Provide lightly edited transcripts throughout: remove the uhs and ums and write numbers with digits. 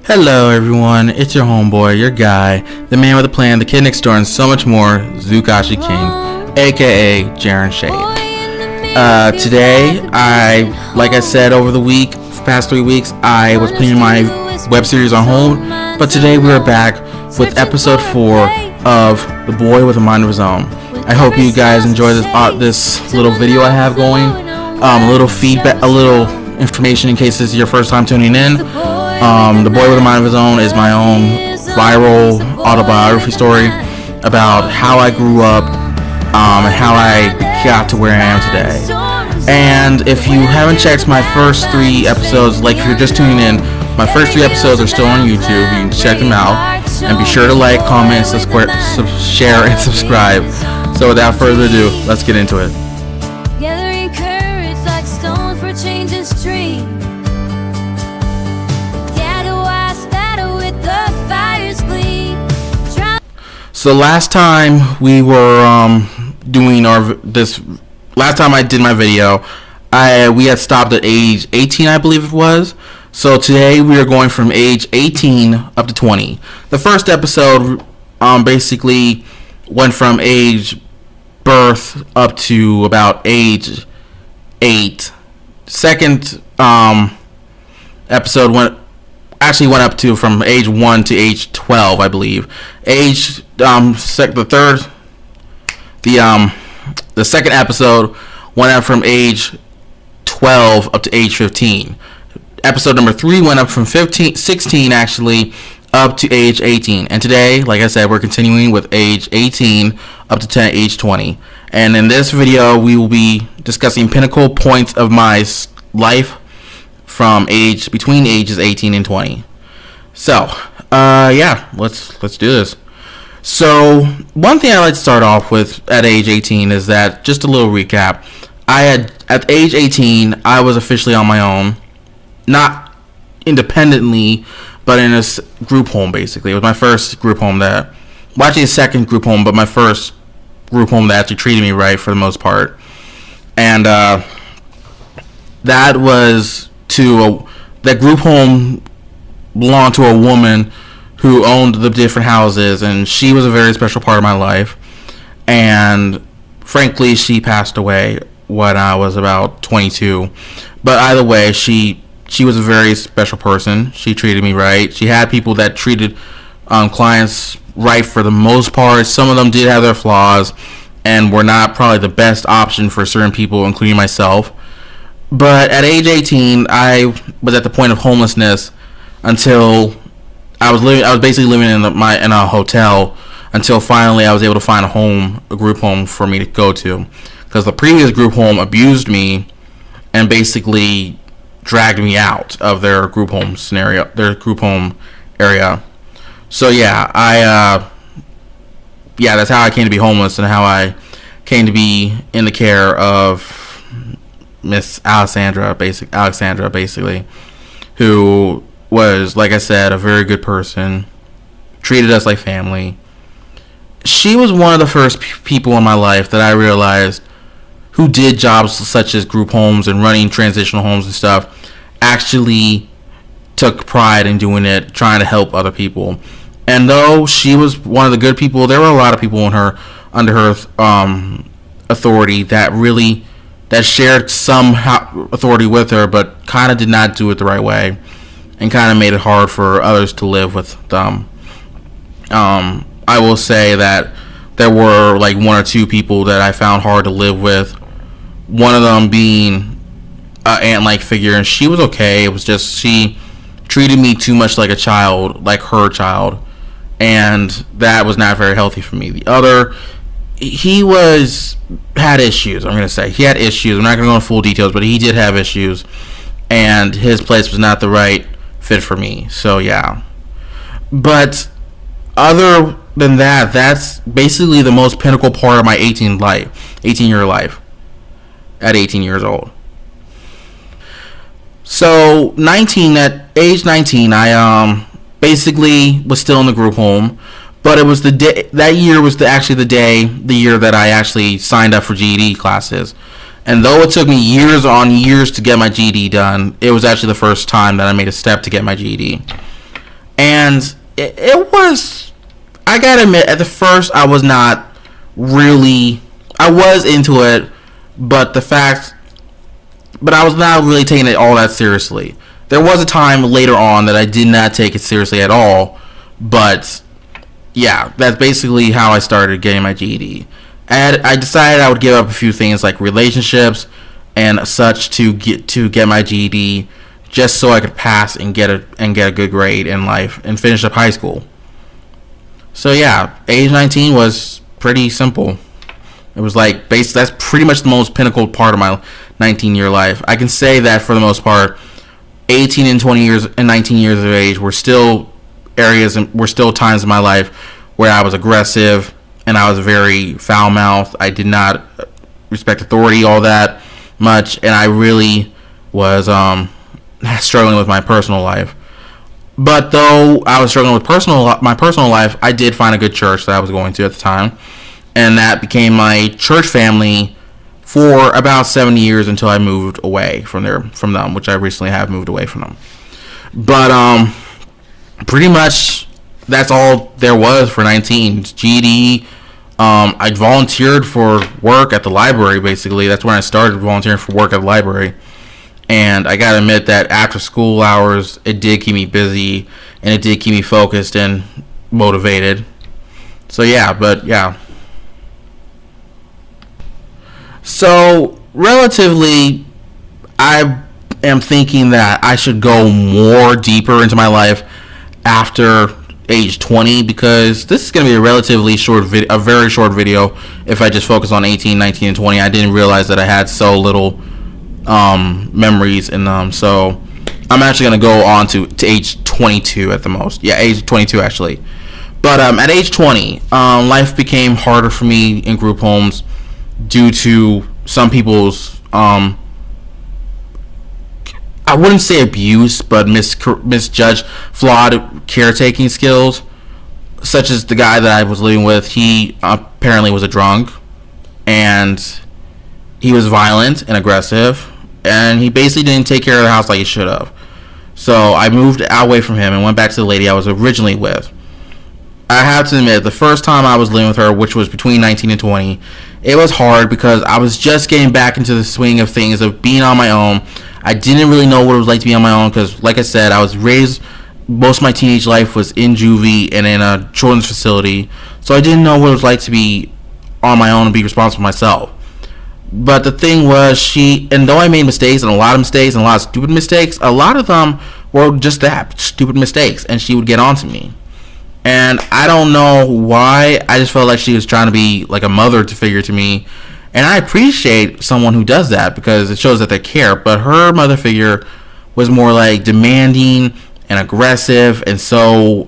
Hello everyone, it's your homeboy, your guy, the man with a plan, the kid next door, and so much more, Zukashi King, aka Jaren Shade. Today, like I said over the week, past 3 weeks, I was putting my web series on hold, but today we are back with episode 4 of The Boy with a Mind of His Own. I hope you guys enjoy this little video I have going, a little feedback, a little information in case this is your first time tuning in. The Boy with a Mind of His Own is my own viral autobiography story about how I grew up and how I got to where I am today. And if you haven't checked my first 3 episodes, like if you're just tuning in, my first 3 episodes are still on YouTube. You can check them out. And be sure to like, comment, share, and subscribe. So without further ado, let's get into it. Gathering courage like stones for changing stream. So last time we were last time I did my video, we had stopped at age 18, I believe it was. So today we are going from age 18 up to 20. The first episode basically went from age birth up to about age 8. Second episode went up to from age 1 to age 12, I believe. The second episode went up from age 12 up to age 15. Episode number 3 went up from 16 actually up to age 18. And today, like I said, we're continuing with age 18 up to age 20. And in this video, we will be discussing pinnacle points of my life from between ages 18 and 20. So, yeah, let's do this. So, one thing I like to start off with at age 18 is that, just a little recap, at age 18, I was officially on my own, not independently, but in a group home, basically. It was my first group home actually a second group home, but my first group home that actually treated me right for the most part. And, that group home belonged to a woman who owned the different houses, and she was a very special part of my life. And frankly, she passed away when I was about 22. But either way, she was a very special person. She treated me right. She had people that treated clients right for the most part. Some of them did have their flaws and were not probably the best option for certain people, including myself. But at age 18, I was at the point of homelessness until I was basically living in a hotel until finally I was able to find a group home for me to go to, because the previous group home abused me and basically dragged me out of their group home area. So yeah, that's how I came to be homeless and how I came to be in the care of Miss Alexandra, basically, who was, like I said, a very good person, treated us like family. She was one of the first people in my life that I realized who did jobs such as group homes and running transitional homes and stuff, actually took pride in doing it, trying to help other people. And though she was one of the good people, there were a lot of people under her authority that shared some authority with her, but kind of did not do it the right way, and kind of made it hard for others to live with them. I will say that there were like 1 or 2 people that I found hard to live with. One of them being an aunt-like figure, and she was okay. It was just she treated me too much like a child, like her child, and that was not very healthy for me. The other, he had issues. I'm going to say he had issues. I'm not going to go into full details, but he did have issues, and his place was not the right fit for me. So yeah. But other than that, that's basically the most pinnacle part of my 18-year life at 18 years old. So at age 19, I basically was still in the group home. But it was that year was the year that I actually signed up for GED classes. And though it took me years on years to get my GED done, it was actually the first time that I made a step to get my GED. And it was, I gotta admit, at the first I was not really, I was into it, but I was not really taking it all that seriously. There was a time later on that I did not take it seriously at all, but yeah, that's basically how I started getting my GED. And I decided I would give up a few things like relationships and such to get my GED, just so I could pass and get a good grade in life and finish up high school. So yeah, age 19 was pretty simple. It was like that's pretty much the most pinnacle part of my 19-year life. I can say that for the most part, 18 and 20 years and 19 years of age were still times in my life where I was aggressive and I was very foul-mouthed. I did not respect authority all that much, and I really was struggling with my personal life. But though I was struggling with my personal life, I did find a good church that I was going to at the time, and that became my church family for about 7 years until I moved away from them, which I recently have moved away from them. But pretty much that's all there was for 19. GED. I volunteered for work at the library. Basically, that's when I started volunteering for work at the library. And I gotta admit that after school hours, it did keep me busy and it did keep me focused and motivated. So yeah. So relatively, I am thinking that I should go more deeper into my life after age 20, because this is going to be a relatively a very short video if I just focus on 18, 19, and 20. I didn't realize that I had so little memories in them, so I'm actually going to go on to age 22 at the most. Yeah, age 22 actually. But at age 20, life became harder for me in group homes due to some people's I wouldn't say abuse, but misjudged, flawed caretaking skills, such as the guy that I was living with. He apparently was a drunk, and he was violent and aggressive, and he basically didn't take care of the house like he should have. So I moved away from him and went back to the lady I was originally with. I have to admit, the first time I was living with her, which was between 19 and 20, it was hard because I was just getting back into the swing of things, of being on my own. I didn't really know what it was like to be on my own because, like I said, I was raised, most of my teenage life was in juvie and in a children's facility, so I didn't know what it was like to be on my own and be responsible for myself. But the thing was, and though I made mistakes and a lot of stupid mistakes, a lot of them were just that, stupid mistakes, and she would get on to me. And I don't know why, I just felt like she was trying to be like a mother figure to me. And I appreciate someone who does that because it shows that they care. But her mother figure was more like demanding and aggressive and so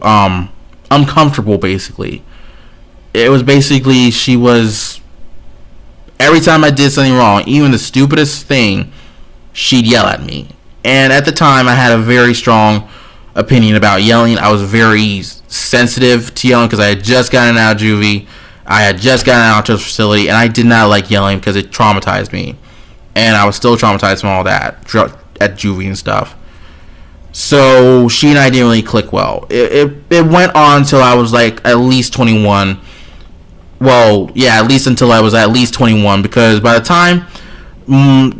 uncomfortable, basically. It was basically, every time I did something wrong, even the stupidest thing, she'd yell at me. And at the time, I had a very strong opinion about yelling. I was very sensitive to yelling because I had just gotten out of juvie. I had just gotten out of the facility, and I did not like yelling because it traumatized me. And I was still traumatized from all that at juvie and stuff. So she and I didn't really click well. It went on until I was like at least 21. Well, yeah, at least until I was at least 21, because by the time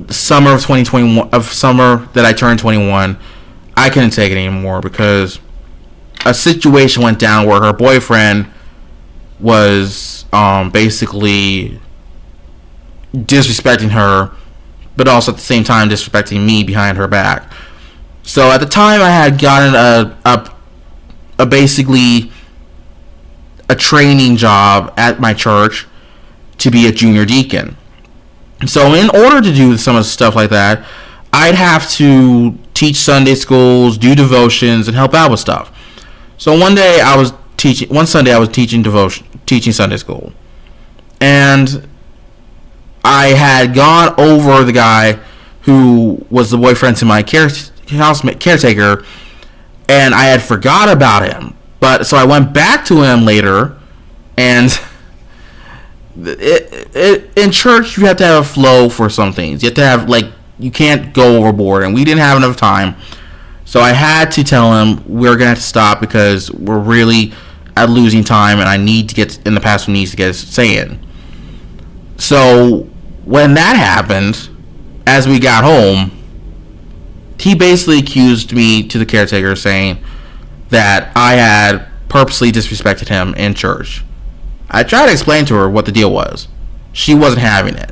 summer of 2021, summer that I turned 21, I couldn't take it anymore because a situation went down where her boyfriend was basically disrespecting her, but also at the same time disrespecting me behind her back. So at the time, I had gotten a basically a training job at my church to be a junior deacon. So in order to do some of the stuff like that, I'd have to teach Sunday schools, do devotions, and help out with stuff. So one Sunday I was teaching Sunday school, and I had gone over the guy who was the boyfriend to my caretaker, and I had forgot about him. But so I went back to him later, and in church you have to have a flow for some things. You have to have, like, you can't go overboard, and we didn't have enough time So I had to tell him we're going to have to stop because we're really at losing time and I need to get, and the pastor needs to get his say in. So when that happened, as we got home, he basically accused me to the caretaker saying that I had purposely disrespected him in church. I tried to explain to her what the deal was. She wasn't having it.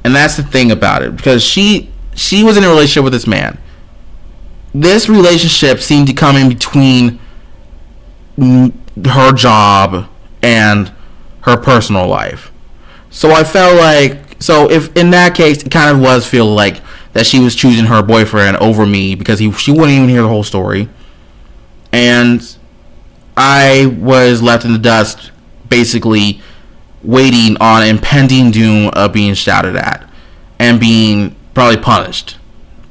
And that's the thing about it, because she was in a relationship with this man. This relationship seemed to come in between her job and her personal life. So I felt like, so if in that case, it kind of was feel like that she was choosing her boyfriend over me because she wouldn't even hear the whole story. And I was left in the dust, basically waiting on impending doom of being shouted at and being probably punished.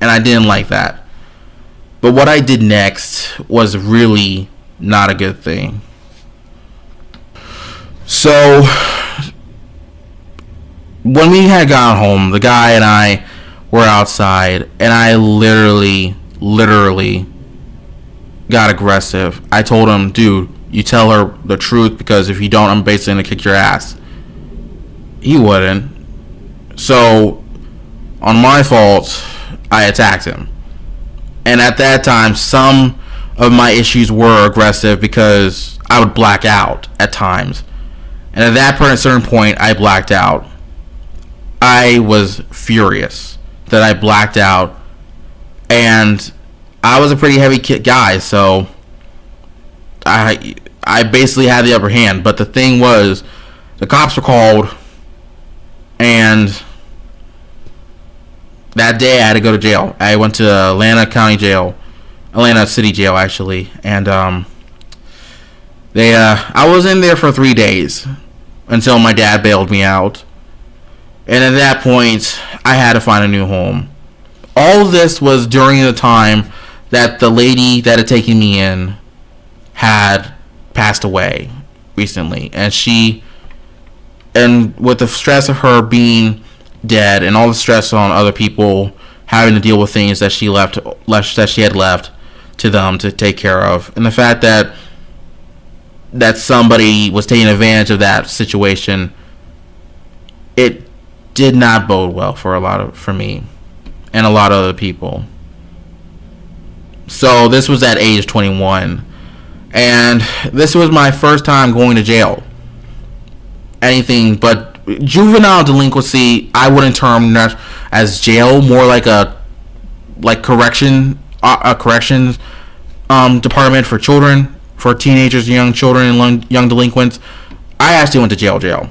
And I didn't like that. But what I did next was really not a good thing. So when we had gone home, the guy and I were outside, and I literally got aggressive. I told him, dude, you tell her the truth, because if you don't, I'm basically gonna kick your ass. He wouldn't. So on my fault, I attacked him. And at that time, some of my issues were aggressive because I would black out at times. And at that certain point, I blacked out. I was furious that I blacked out. And I was a pretty heavy guy, so I basically had the upper hand. But the thing was, the cops were called, and that day I had to go to jail. I went to Atlanta City Jail actually, and I was in there for 3 days until my dad bailed me out. And at that point, I had to find a new home. All of this was during the time that the lady that had taken me in had passed away recently, and with the stress of her being dead and all the stress on other people having to deal with things that she had left to them to take care of, and the fact that somebody was taking advantage of that situation, it did not bode well for me and a lot of other people. So this was at age 21, and this was my first time going to jail. Anything but juvenile delinquency, I wouldn't term as jail, more like a corrections department for children, for teenagers, young children, and young delinquents. I actually went to jail,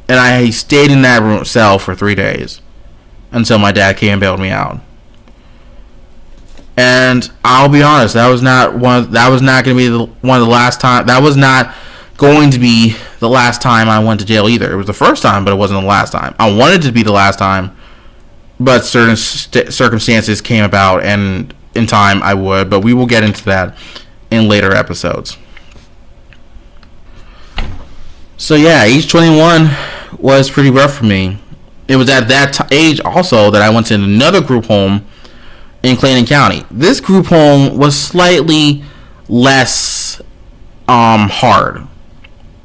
and I stayed in that cell for 3 days until my dad came and bailed me out. And I'll be honest, that was not going to be one of the last time. That was not going to be the last time I went to jail either. It was the first time, but it wasn't the last time. I wanted it to be the last time, but certain circumstances came about, and in time I would. But we will get into that in later episodes. So yeah, age 21 was pretty rough for me. It was at that age also that I went to another group home in Clayton County. This group home was slightly less hard,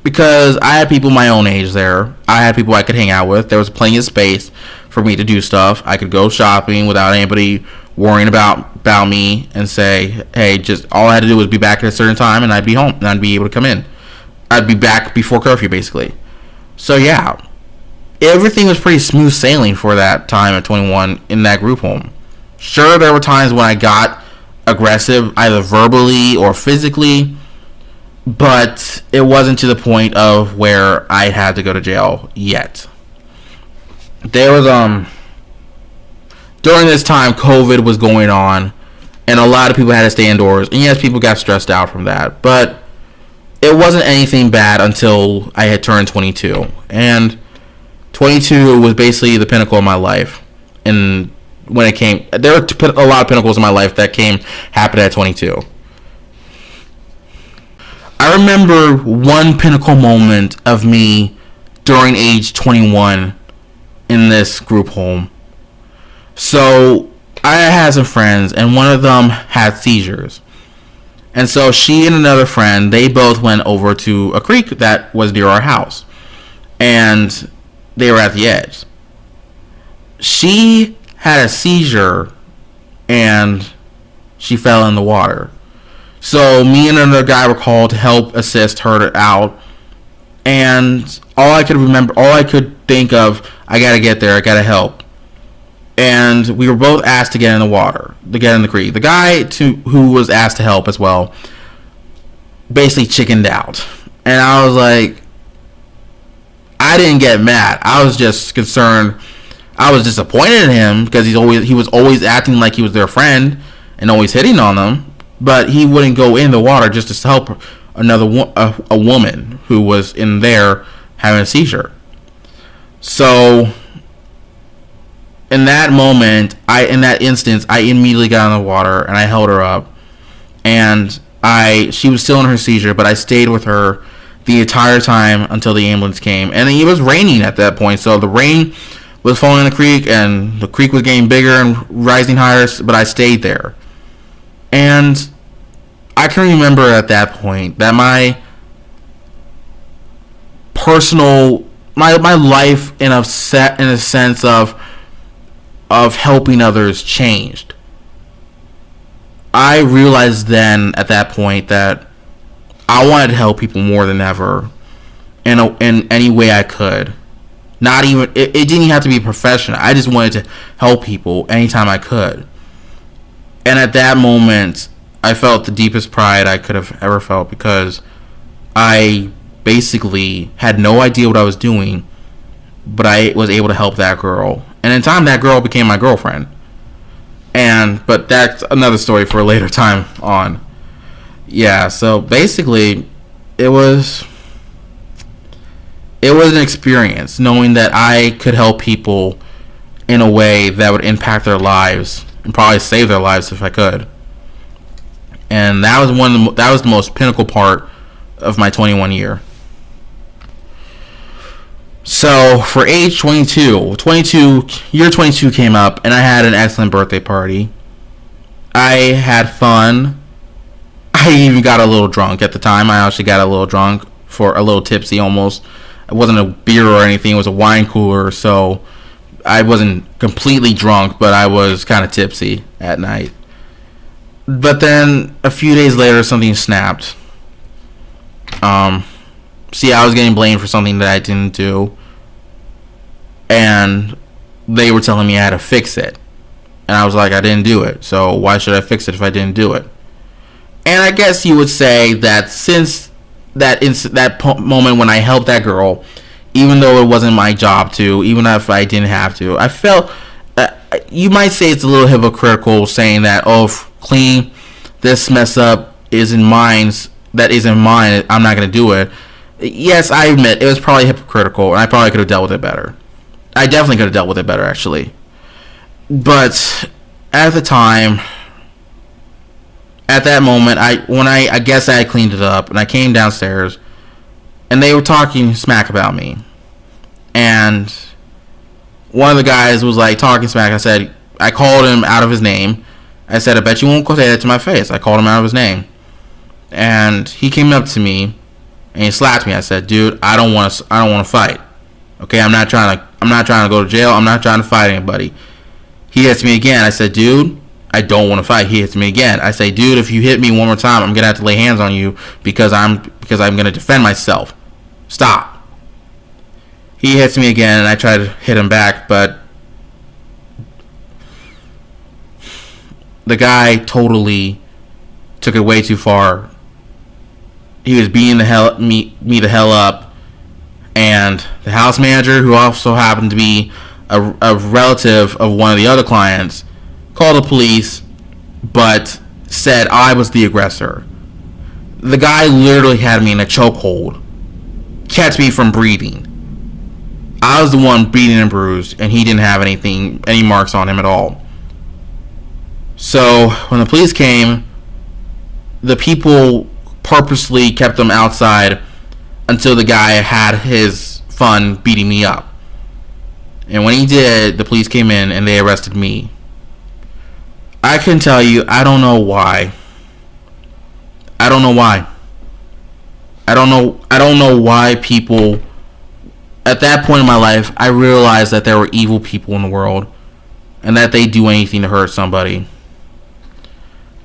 because I had people my own age there. I had people I could hang out with. There was plenty of space for me to do stuff. I could go shopping without anybody worrying about me and say, hey, just all I had to do was be back at a certain time and I'd be home and I'd be able to come in. I'd be back before curfew, basically. So yeah, everything was pretty smooth sailing for that time at 21 in that group home. Sure, there were times when I got aggressive, either verbally or physically, but it wasn't to the point of where I had to go to jail yet. There was during this time, COVID was going on, and a lot of people had to stay indoors, and yes, people got stressed out from that, but it wasn't anything bad until I had turned 22, and 22 was basically the pinnacle of my life. And when it came, there were a lot of pinnacles in my life that happened at 22. I remember one pinnacle moment of me during age 21 in this group home. So I had some friends, and one of them had seizures. And so she and another friend, they both went over to a creek that was near our house. And they were at the edge. She had a seizure, and she fell in the water. So me and another guy were called to help assist her out. And all I could think of, I gotta get there, I gotta help. And we were both asked to get in the water, to get in the creek. The guy who was asked to help as well basically chickened out. And I was like, I didn't get mad. I was just concerned. I was disappointed in him because he was always acting like he was their friend and always hitting on them. But he wouldn't go in the water just to help a woman who was in there having a seizure. So in that moment, in that instance, I immediately got in the water and I held her up. And she was still in her seizure, but I stayed with her the entire time until the ambulance came. And it was raining at that point, so the rain was falling in the creek, and the creek was getting bigger and rising higher, but I stayed there. And I can remember at that point that my life in a sense of helping others changed. I realized then at that point that I wanted to help people more than ever in any way I could. Not even, it didn't even have to be professional. I just wanted to help people anytime I could. And at that moment, I felt the deepest pride I could have ever felt, because I basically had no idea what I was doing, but I was able to help that girl. And in time, that girl became my girlfriend. But that's another story for a later time on. Yeah, so basically, it was an experience knowing that I could help people in a way that would impact their lives and probably save their lives if I could. And that was the most pinnacle part of my 21 year. So for age 22, year 22 came up, and I had an excellent birthday party. I had fun. I even got a little drunk at the time. I actually got a little drunk, for a little tipsy almost. It wasn't a beer or anything. It was a wine cooler, so I wasn't completely drunk, but I was kind of tipsy at night. But then a few days later, something snapped. I was getting blamed for something that I didn't do, and they were telling me I had to fix it. And I was like, I didn't do it, so why should I fix it if I didn't do it? And I guess you would say that since that moment when I helped that girl, even though it wasn't my job to, even if I didn't have to, I felt, you might say it's a little hypocritical saying that, clean, this mess up isn't mine, I'm not going to do it. Yes, I admit, it was probably hypocritical, and I probably could have dealt with it better. I definitely could have dealt with it better, actually. But at the time, at that moment, I guess I had cleaned it up, and I came downstairs, and they were talking smack about me. And one of the guys was like talking smack. I called him out of his name. I said, I bet you won't say that to my face. I called him out of his name. And he came up to me and he slapped me. I said, dude, I don't want to fight. Okay, I'm not trying to go to jail. I'm not trying to fight anybody. He hits me again. I said, dude, I don't want to fight. He hits me again. I say, dude, if you hit me one more time, I'm gonna have to lay hands on you because I'm gonna defend myself. Stop. He hits me again, and I try to hit him back, but the guy totally took it way too far. He was beating me the hell up, and the house manager, who also happened to be a relative of one of the other clients, called the police, but said I was the aggressor. The guy literally had me in a chokehold, kept me from breathing. I was the one beaten and bruised, and he didn't have any marks on him at all. So when the police came, the people purposely kept them outside until the guy had his fun beating me up. And when he did, the police came in and they arrested me. I can tell you, I don't know why. I don't know why. I don't know why people at that point in my life I realized that there were evil people in the world and that they do anything to hurt somebody.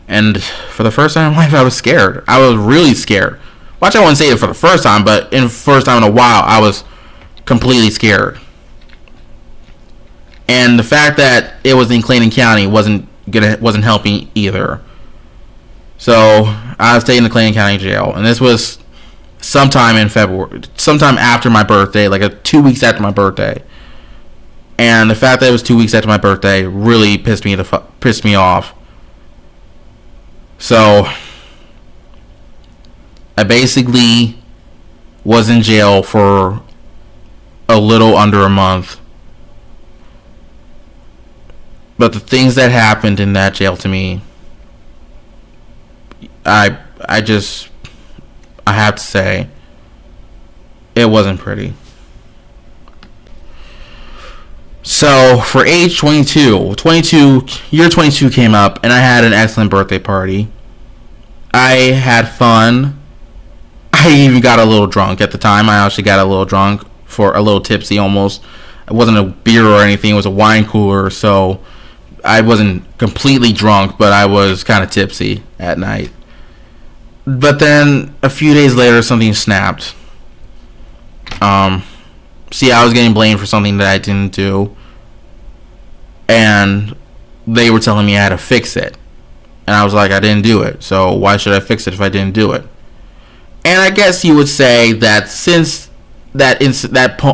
And for the first time in my life I was scared. I was really scared. Watch, I wouldn't say it for the first time, but in the first time in a while I was completely scared. And the fact that it was in Clayton County wasn't helping either. So I stayed in the Clayton County jail, and this was sometime in February, sometime after my birthday, like 2 weeks after my birthday. And the fact that it was 2 weeks after my birthday really pissed me off. So I basically was in jail for a little under a month. But the things that happened in that jail to me, I have to say, it wasn't pretty. So for age 22 came up, and I had an excellent birthday party. I had fun. I even got a little drunk at the time. I actually got a little drunk, for a little tipsy almost. It wasn't a beer or anything. It was a wine cooler, so I wasn't completely drunk, but I was kind of tipsy at night. But then a few days later, something snapped. See, I was getting blamed for something that I didn't do, and they were telling me I had to fix it. And I was like, I didn't do it, so why should I fix it if I didn't do it? And I guess you would say that since that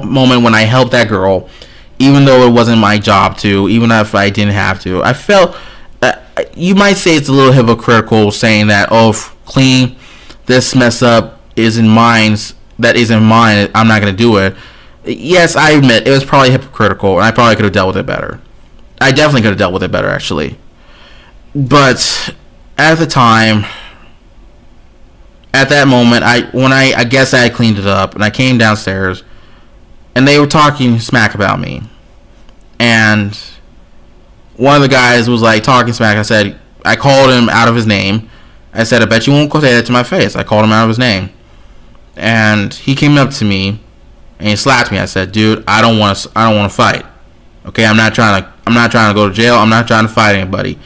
moment when I helped that girl, even though it wasn't my job to, even if I didn't have to, I felt, you might say it's a little hypocritical saying that, oh, clean, this mess up isn't mine, I'm not going to do it. Yes, I admit, it was probably hypocritical, and I probably could have dealt with it better. I definitely could have dealt with it better, actually. But at the time, at that moment, I guess I had cleaned it up, and I came downstairs, and they were talking smack about me. And one of the guys was like talking smack. I called him out of his name. I said, I bet you won't go say that to my face. I called him out of his name. And he came up to me and he slapped me. I said, dude, I don't want to fight. Okay, I'm not trying to go to jail. I'm not trying to fight anybody.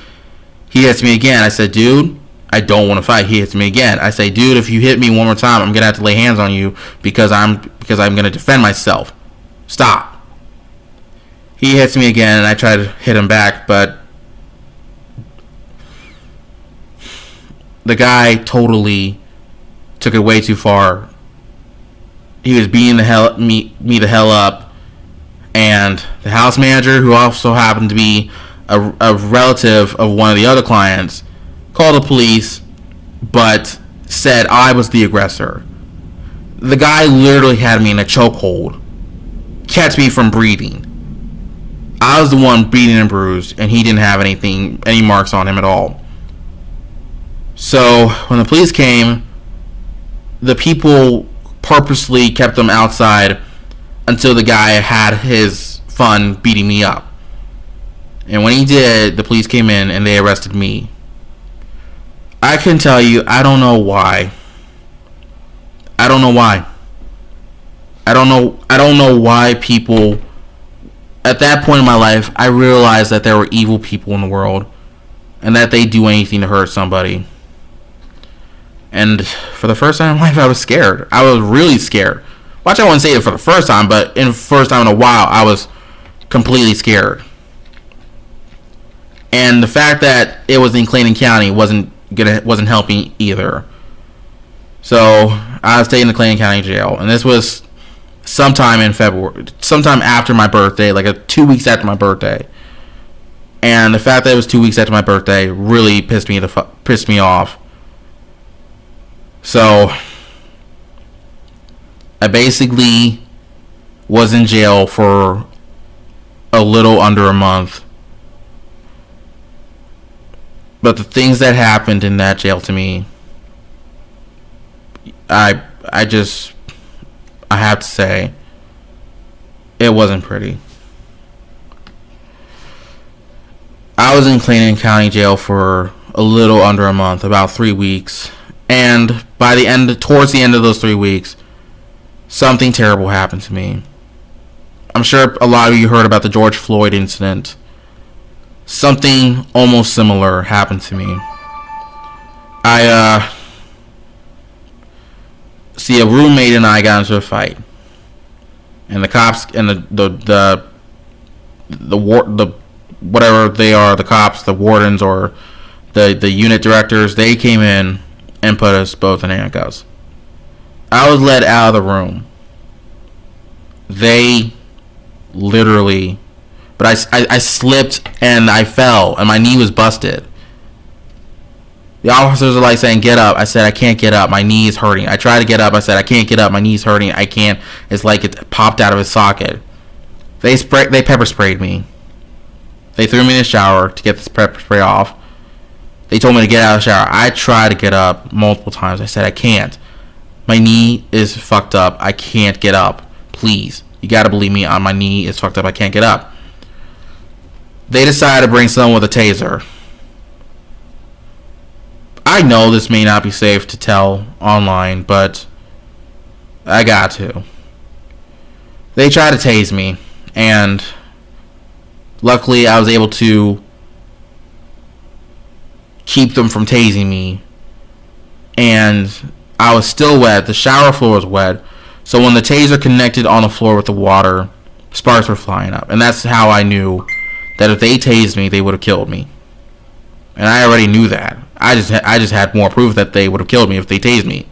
He hits me again. I said, dude, I don't want to fight. He hits me again. I say, dude, if you hit me one more time, I'm gonna have to lay hands on you because I'm gonna defend myself. Stop. He hits me again, and I try to hit him back, but the guy totally took it way too far. He was beating me the hell up, and the house manager, who also happened to be a relative of one of the other clients, called the police, but said I was the aggressor. The guy literally had me in a chokehold, kept me from breathing. I was the one beaten and bruised, and he didn't have any marks on him at all. So when the police came, the people purposely kept them outside until the guy had his fun beating me up. And when he did, the police came in and they arrested me. I can tell you, I don't know why. I don't know why people at that point in my life I realized that there were evil people in the world and that they do anything to hurt somebody. And for the first time in my life I was scared. I was really scared. Watch, I wouldn't say it for the first time, but in the first time in a while I was completely scared. And the fact that it was in Clayton County wasn't helping either. So I stayed in the Clayton County jail, and this was sometime in February, sometime after my birthday, like 2 weeks after my birthday. And the fact that it was 2 weeks after my birthday really pissed me off. So I basically was in jail for a little under a month. But the things that happened in that jail to me, I have to say, it wasn't pretty. I was in Clayton County Jail for a little under a month, about 3 weeks. And towards the end of those 3 weeks, something terrible happened to me. I'm sure a lot of you heard about the George Floyd incident. Something almost similar happened to me. See, a roommate and I got into a fight, and the cops and the whatever they are, the cops, the wardens, or the unit directors, they came in and put us both in handcuffs. I was led out of the room. They literally, but I slipped and I fell and my knee was busted. The officers are like saying, "Get up." I said, "I can't get up. My knee is hurting." I tried to get up. I said, "I can't get up. My knee's hurting. I can't." It's like it popped out of its socket. They pepper sprayed me. They threw me in the shower to get this pepper spray off. They told me to get out of the shower. I tried to get up multiple times. I said, "I can't. My knee is fucked up. I can't get up. Please. You gotta believe me. My knee is fucked up. I can't get up." They decided to bring someone with a taser. I know this may not be safe to tell online, but I got to. They tried to tase me, and luckily I was able to keep them from tasing me. And I was still wet. The shower floor was wet. So when the taser connected on the floor with the water, sparks were flying up. And that's how I knew that if they tased me, they would have killed me. And I already knew that. I just had more proof that they would have killed me if they tased me.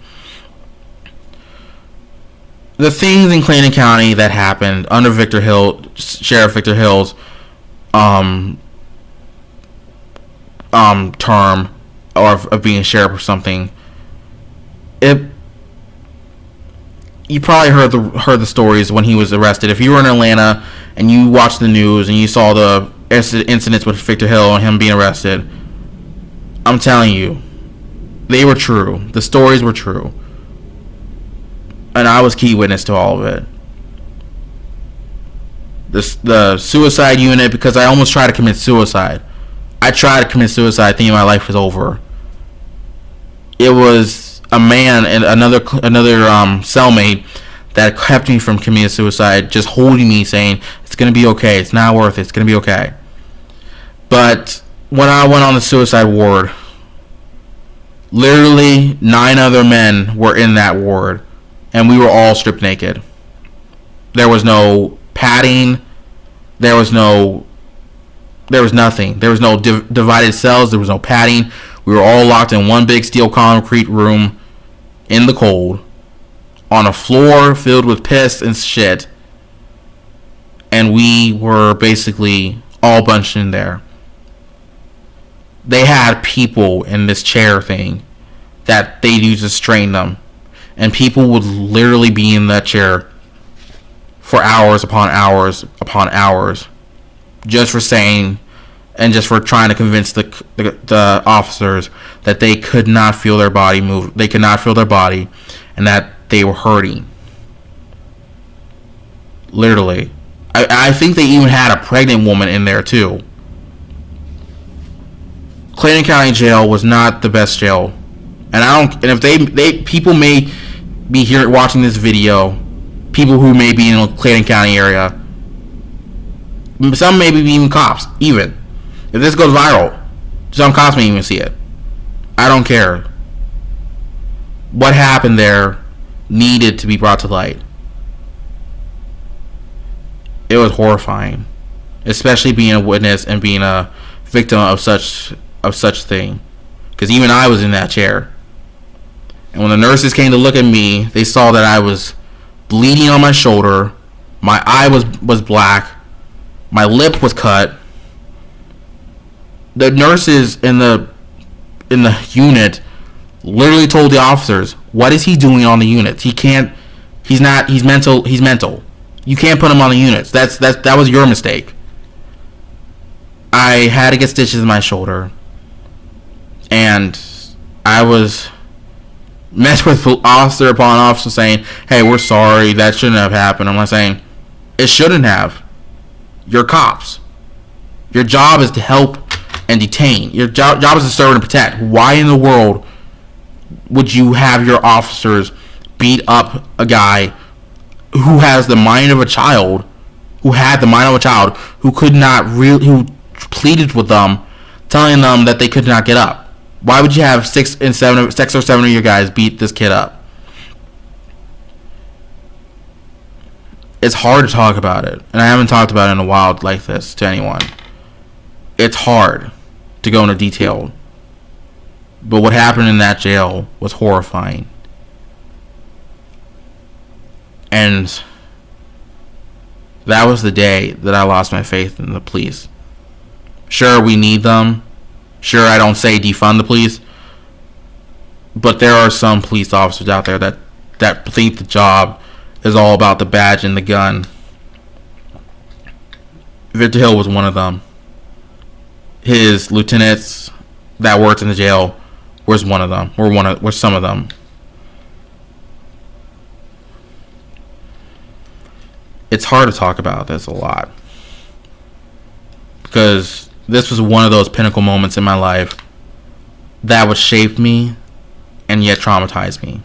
The things in Clayton County that happened under Sheriff Victor Hill's term, or of being sheriff or something, you probably heard the stories when he was arrested. If you were in Atlanta and you watched the news and you saw the incidents with Victor Hill and him being arrested, I'm telling you, they were true. The stories were true. And I was key witness to all of it. The suicide unit, because I almost tried to commit suicide. I tried to commit suicide thinking my life was over. It was a man and another cellmate that kept me from committing suicide, just holding me saying, "It's going to be okay. It's not worth it. It's going to be okay." But when I went on the suicide ward, literally 9 other men were in that ward, and we were all stripped naked. There was no padding. There was nothing. There was no divided cells. There was no padding. We were all locked in one big steel concrete room in the cold, on a floor filled with piss and shit, and we were basically all bunched in there. They had people in this chair thing that they used to strain them, and people would literally be in that chair for hours upon hours upon hours, just for saying and just for trying to convince the officers that they could not feel their body move. They could not feel their body, and that they were hurting. Literally, I think they even had a pregnant woman in there too. Clayton County Jail was not the best jail, and if they people may be here watching this video, people who may be in the Clayton County area, some maybe even cops. Even if this goes viral, some cops may even see it. I don't care. What happened there needed to be brought to light. It was horrifying, especially being a witness and being a victim of such thing. Because even I was in that chair. And when the nurses came to look at me, they saw that I was bleeding on my shoulder. My eye was black. My lip was cut. The nurses in the unit literally told the officers, "What is he doing on the units? He's mental. You can't put him on the units. That was your mistake." I had to get stitches in my shoulder, and I was met with officer upon officer saying, "Hey, we're sorry. That shouldn't have happened." I'm not saying it shouldn't have. You're cops. Your job is to help and detain. Your job is to serve and protect. Why in the world would you have your officers beat up a guy who has the mind of a child, who could not who pleaded with them, telling them that they could not get up? Why would you have 6 or 7 of your guys beat this kid up? It's hard to talk about it, and I haven't talked about it in a while like this to anyone. It's hard to go into detail, but what happened in that jail was horrifying. And that was the day that I lost my faith in the police. Sure, we need them. Sure, I don't say defund the police, but there are some police officers out there that think the job is all about the badge and the gun. Victor Hill was one of them. His lieutenants that worked in the jail was one of them. Were some of them. It's hard to talk about this a lot, because this was one of those pinnacle moments in my life that would shape me and yet traumatize me.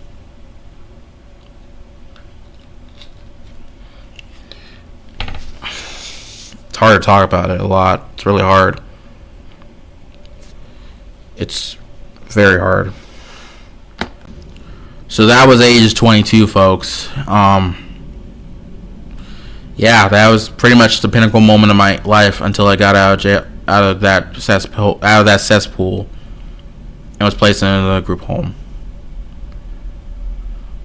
It's hard to talk about it a lot. It's really hard. It's very hard. So that was age 22, folks. Yeah, that was pretty much the pinnacle moment of my life until I got out of jail, out of that cesspool, and was placed in a group home.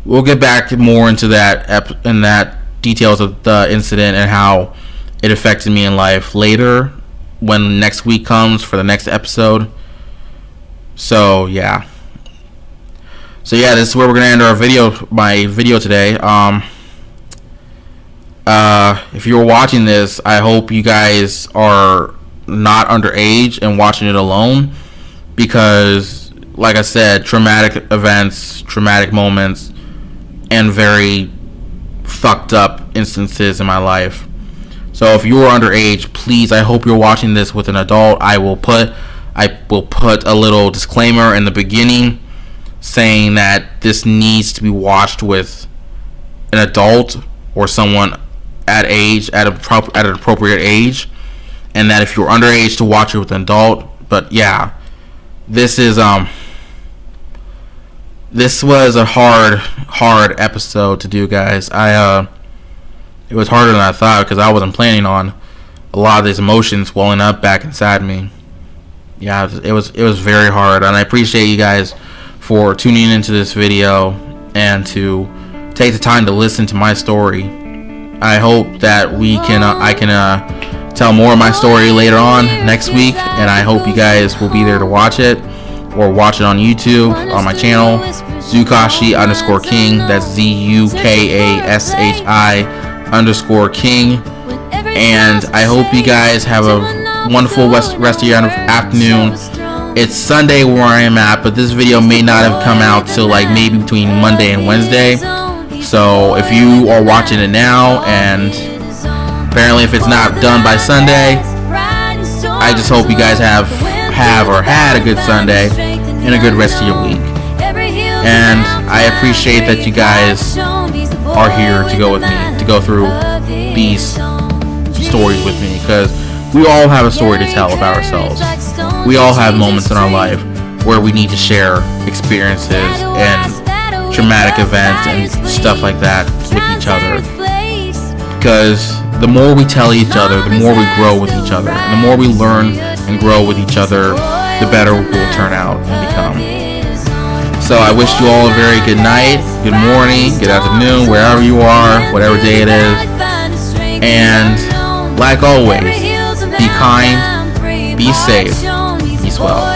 We'll get back more into that details of the incident and how it affected me in life later when next week comes for the next episode. So yeah, this is where we're gonna end my video today. If you're watching this, I hope you guys are not underage and watching it alone, because like I said, traumatic events, traumatic moments, and very fucked up instances in my life. So if you're underage, please, I hope you're watching this with an adult. I will put a little disclaimer in the beginning saying that this needs to be watched with an adult or someone at an appropriate age, and that if you're underage, to watch it with an adult. But yeah, this was a hard episode to do, guys. It was harder than I thought, because I wasn't planning on a lot of these emotions welling up back inside me. Yeah, it was very hard, and I appreciate you guys for tuning into this video and to take the time to listen to my story. I hope that I can tell more of my story later on next week, and I hope you guys will be there to watch it, or watch it on YouTube on my channel, Zukashi_King. That's ZUKASHI_King. And I hope you guys have a wonderful rest of your afternoon. It's Sunday where I am at, but this video may not have come out till like maybe between Monday and Wednesday. So if you are watching it now, and apparently if it's not done by Sunday, I just hope you guys have or had a good Sunday and a good rest of your week. And I appreciate that you guys are here to go with me, to go through these stories with me, because we all have a story to tell about ourselves. We all have moments in our life where we need to share experiences and traumatic events and stuff like that with each other, because the more we tell each other, the more we grow with each other, and the more we learn and grow with each other, the better we'll turn out and become. So I wish you all a very good night, good morning, good afternoon, wherever you are, whatever day it is. And like always, be kind, be safe, be swell.